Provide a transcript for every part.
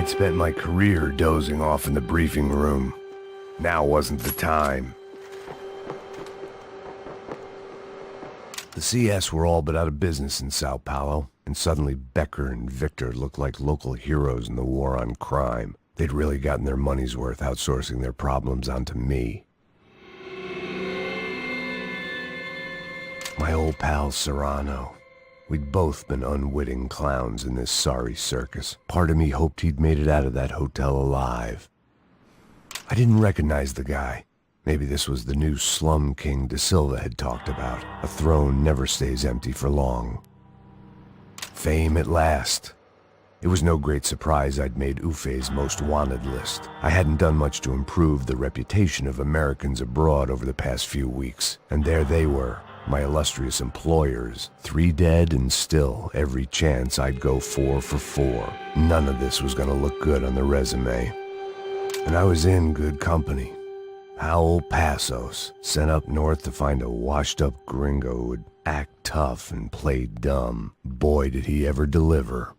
I'd spent my career dozing off in the briefing room. Now wasn't the time. The CS were all but out of business in Sao Paulo, and suddenly Becker and Victor looked like local heroes in the war on crime. They'd really gotten their money's worth outsourcing their problems onto me. My old pal Serrano. We'd both been unwitting clowns in this sorry circus. Part of me hoped he'd made it out of that hotel alive. I didn't recognize the guy. Maybe this was the new slum king De Silva had talked about. A throne never stays empty for long. Fame at last. It was no great surprise I'd made U.F.E's most wanted list. I hadn't done much to improve the reputation of Americans abroad over the past few weeks, and there they were, my illustrious employers, 3 dead and still every chance I'd go 4 for 4. None of this was gonna look good on the resume. And I was in good company. Howell Passos, sent up north to find a washed-up gringo who would act tough and play dumb. Boy, did he ever deliver.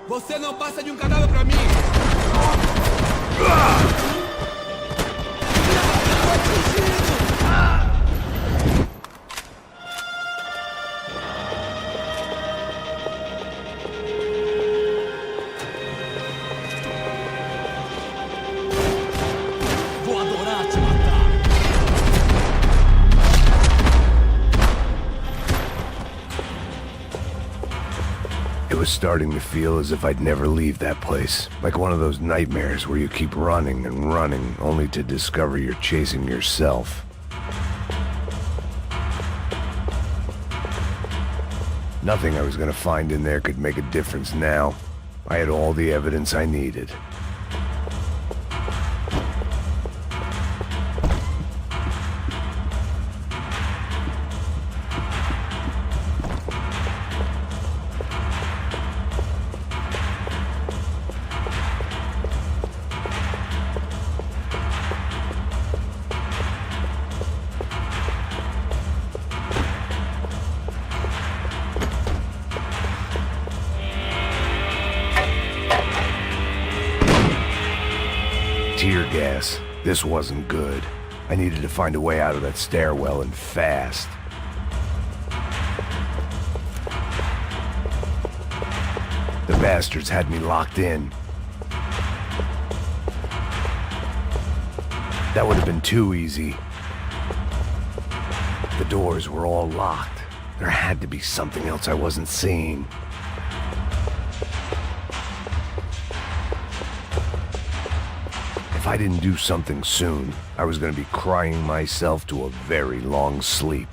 Você não passa de cadáver pra mim! Vou adorar te matar! It was starting to feel as if I'd never leave that place. Like one of those nightmares where you keep running and running, only to discover you're chasing yourself. Nothing I was gonna find in there could make a difference now. I had all the evidence I needed. Tear gas. This wasn't good. I needed to find a way out of that stairwell and fast. The bastards had me locked in. That would have been too easy. The doors were all locked. There had to be something else I wasn't seeing. If I didn't do something soon, I was going to be crying myself to a very long sleep.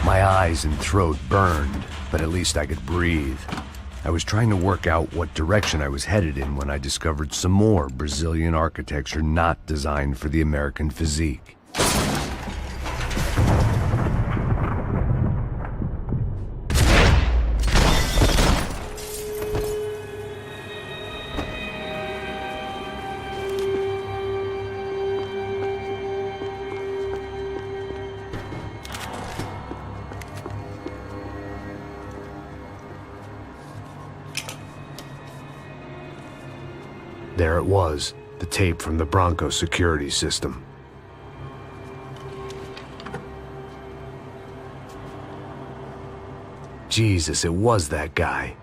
My eyes and throat burned, but at least I could breathe. I was trying to work out what direction I was headed in when I discovered some more Brazilian architecture not designed for the American physique. There it was, the tape from the Bronco security system. Jesus, it was that guy.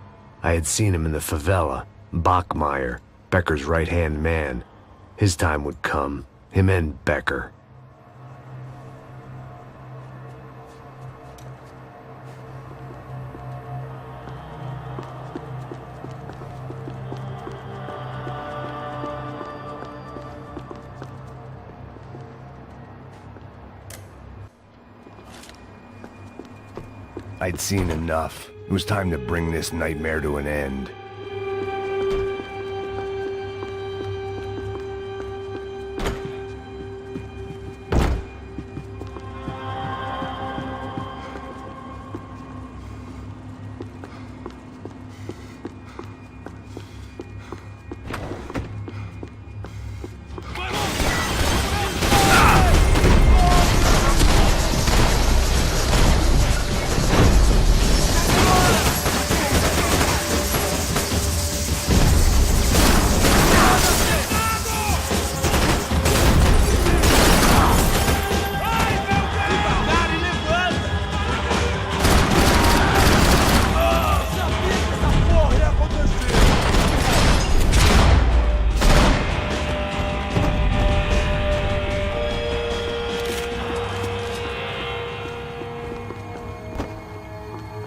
I had seen him in the favela. Bachmeyer, Becker's right-hand man. His time would come. Him and Becker. I'd seen enough. It was time to bring this nightmare to an end.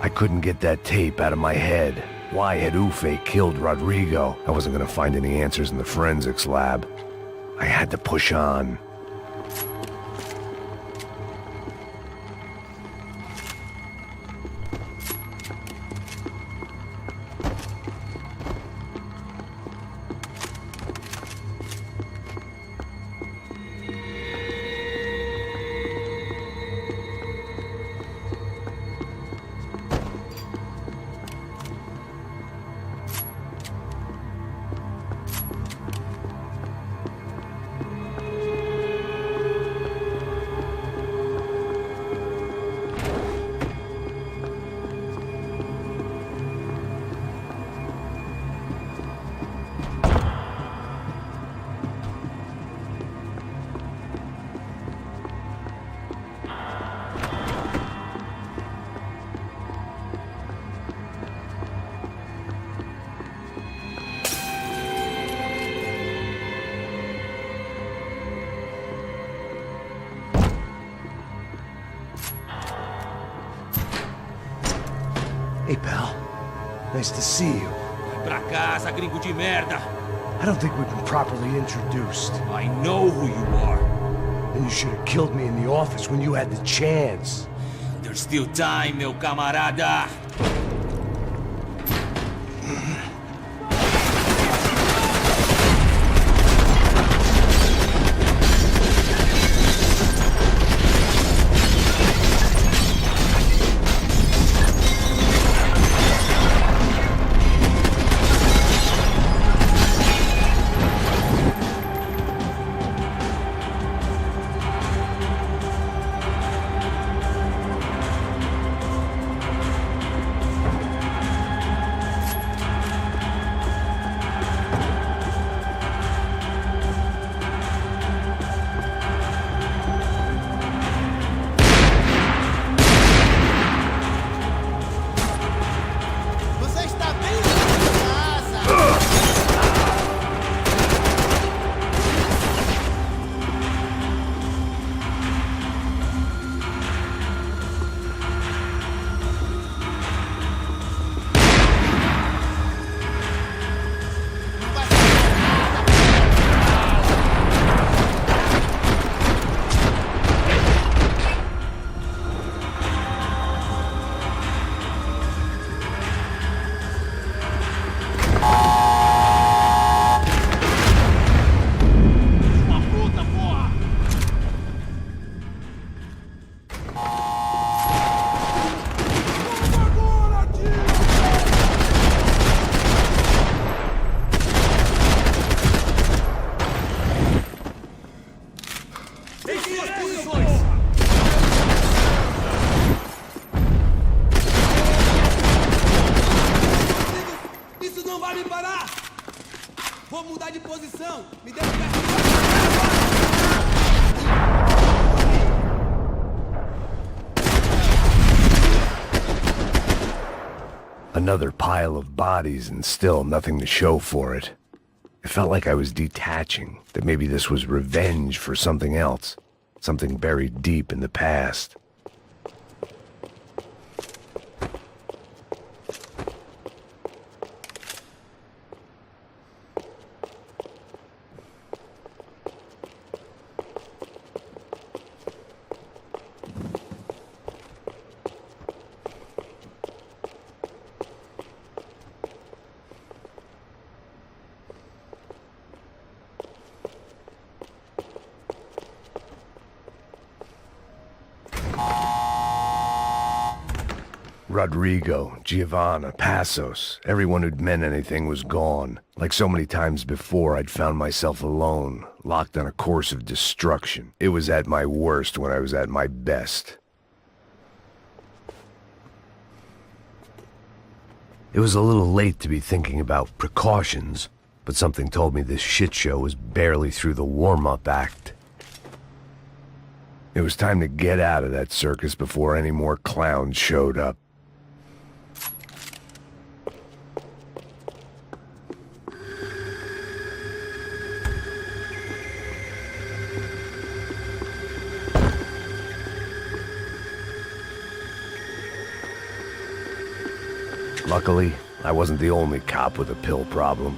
I couldn't get that tape out of my head. Why had U.F.E killed Rodrigo? I wasn't gonna find any answers in the forensics lab. I had to push on. Hey, pal. Nice to see you. Vai pra casa, gringo de merda. I don't think we've been properly introduced. I know who you are. And you should have killed me in the office when you had the chance. There's still time, meu camarada. Vou mudar de posição. Me dê Another pile of bodies and still nothing to show for it. It felt like I was detaching, that maybe this was revenge for something else, something buried deep in the past. Rodrigo, Giovanna, Passos, everyone who'd meant anything was gone. Like so many times before, I'd found myself alone, locked on a course of destruction. It was at my worst when I was at my best. It was a little late to be thinking about precautions, but something told me this shit show was barely through the warm-up act. It was time to get out of that circus before any more clowns showed up. Luckily, I wasn't the only cop with a pill problem.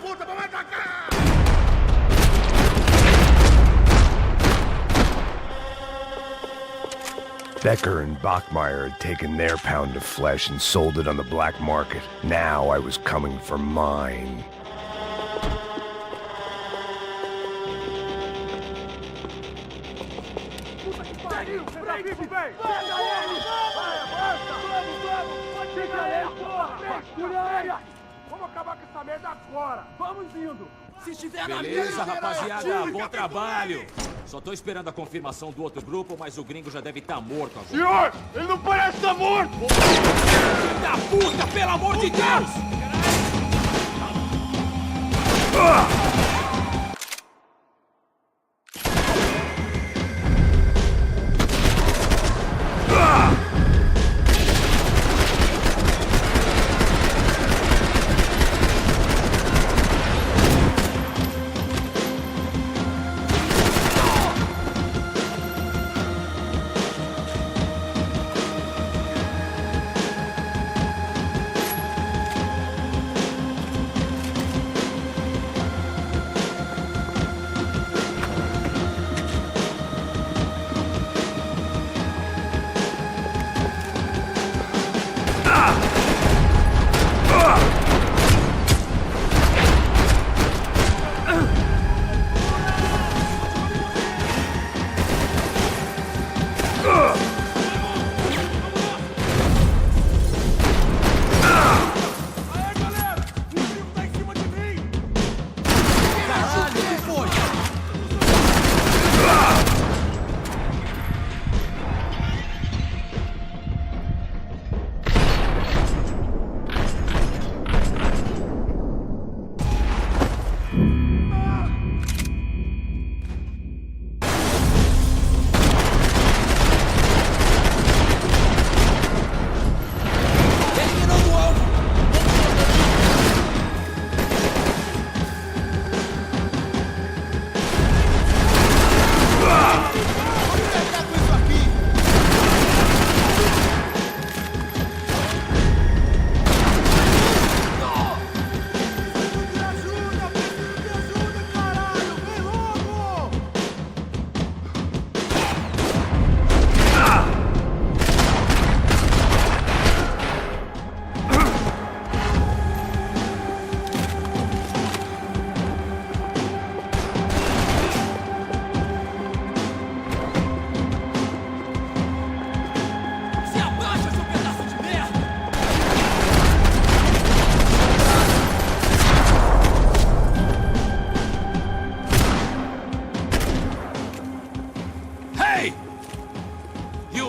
puta, vamos atacar! Becker and Bachmeyer had taken their pound of flesh and sold it on the black market. Now I was coming for mine. Vamos acabar com essa merda agora! Vamos indo! Se estiver na Beleza, rapaziada, bom trabalho! Só tô esperando a confirmação do outro grupo, mas o gringo já deve estar morto agora. Senhor, ele não parece estar morto! Filho da puta, pelo amor de Deus!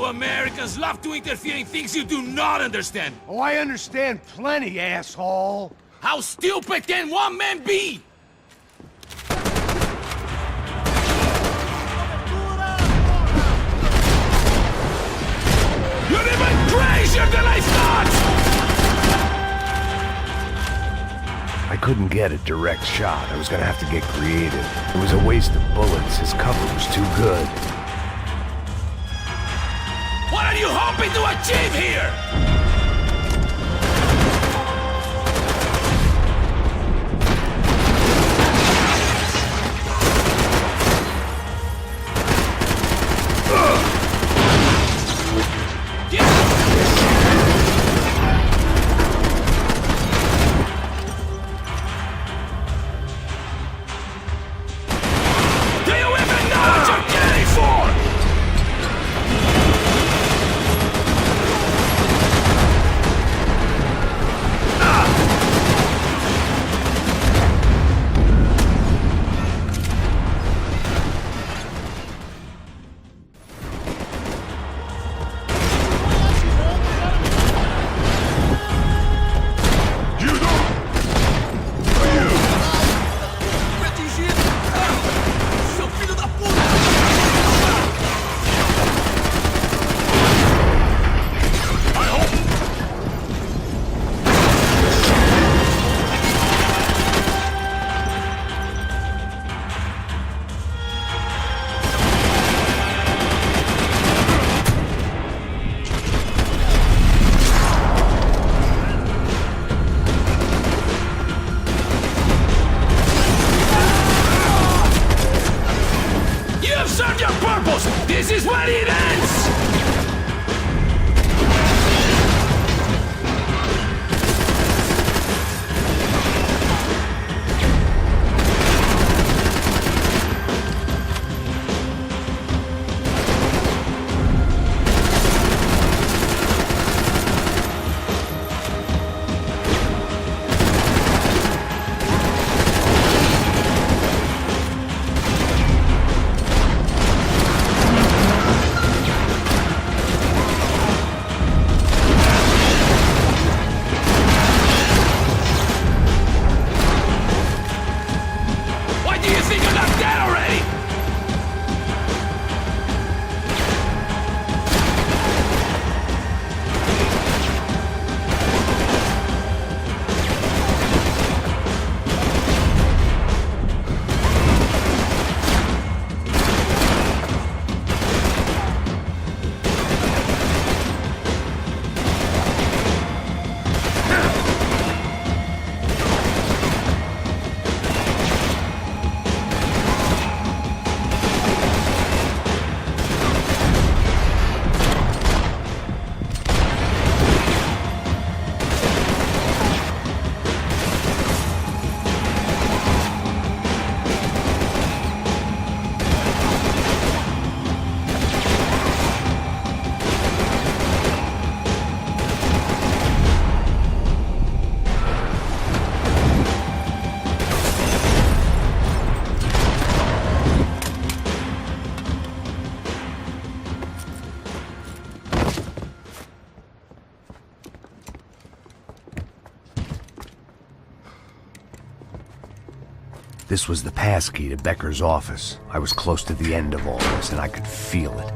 Americans love to interfere in things you do not understand. Oh, I understand plenty, asshole. How stupid can one man be? You're even crazier than I thought! I couldn't get a direct shot. I was gonna have to get creative. It was a waste of bullets. His cover was too good. What are you hoping to achieve here? This was the passkey to Becker's office. I was close to the end of all this, and I could feel it.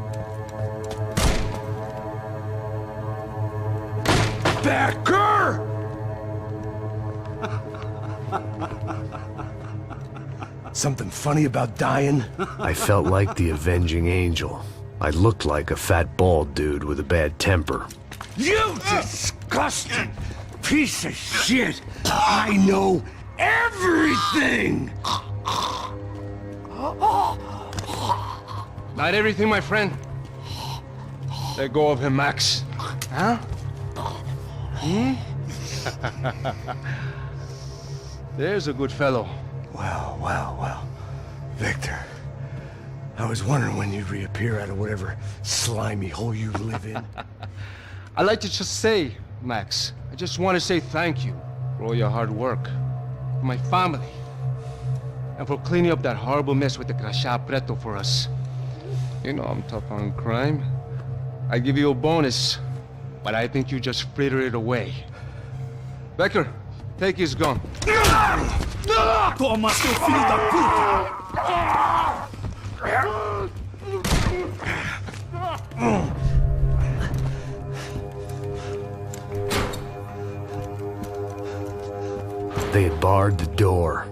Becker! Something funny about dying? I felt like the avenging angel. I looked like a fat bald dude with a bad temper. You disgusting piece of shit! I know everything! Not everything, my friend. Let go of him, Max. Huh? There's a good fellow. Well. Victor, I was wondering when you'd reappear out of whatever slimy hole you live in. I'd like to just say, Max, I just want to say thank you for all your hard work, for my family, and for cleaning up that horrible mess with the crachá preto for us. You know I'm tough on crime. I give you a bonus, but I think you just frittered it away. Becker, take his gun. Toma, seu filho da puta! They had barred the door.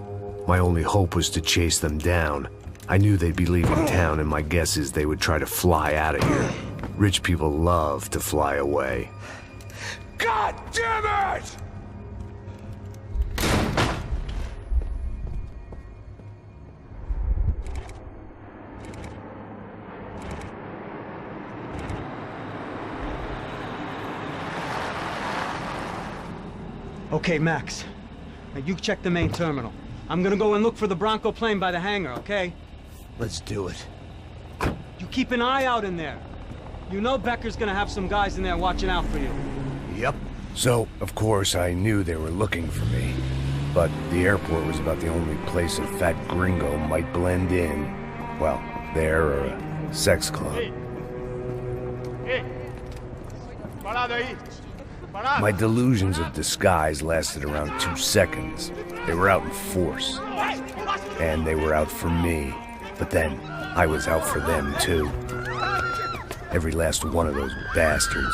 My only hope was to chase them down. I knew they'd be leaving town, and my guess is they would try to fly out of here. Rich people love to fly away. God damn it! Okay, Max. Now you check the main terminal. I'm gonna go and look for the Bronco plane by the hangar, okay? Let's do it. You keep an eye out in there. You know Becker's gonna have some guys in there watching out for you. Yep. So, of course, I knew they were looking for me. But the airport was about the only place a fat gringo might blend in. Well, there or a sex club. My delusions of disguise lasted around 2 seconds. They were out in force. And they were out for me. But then, I was out for them too. Every last one of those bastards.